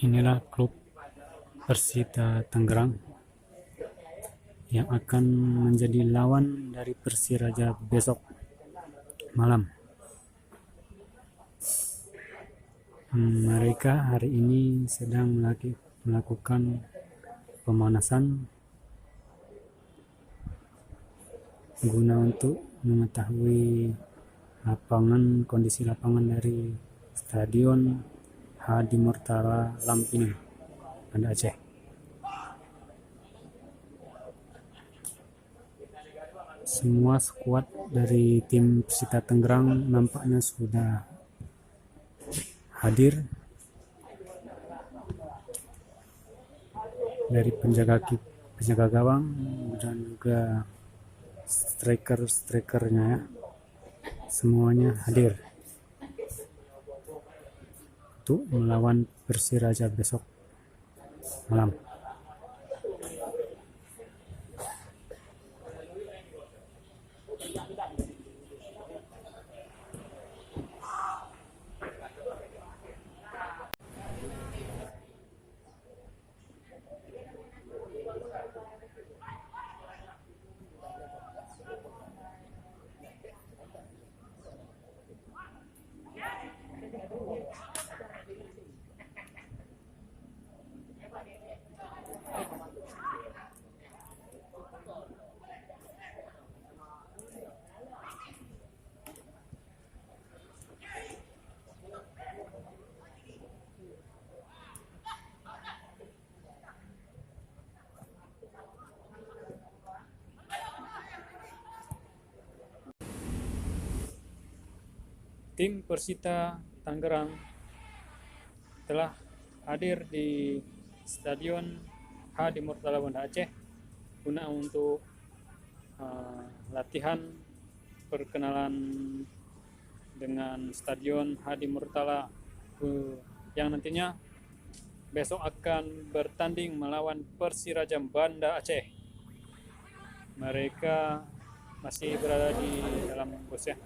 Inilah klub Persita Tangerang yang akan menjadi lawan dari Persiraja besok malam. Mereka hari ini sedang melakukan pemanasan guna untuk mengetahui kondisi lapangan dari Stadion Hadi Murtala Lampini, Banda Aceh. Semua skuad dari tim Persita Tangerang nampaknya sudah hadir, dari penjaga gawang dan juga strikernya ya. Semuanya hadir untuk melawan Persiraja besok malam. Tim Persita Tangerang telah hadir di Stadion Hadi Murtala Banda Aceh guna untuk latihan perkenalan dengan Stadion Hadi Murtala yang nantinya besok akan bertanding melawan Persiraja Banda Aceh. Mereka masih berada di dalam bus ya.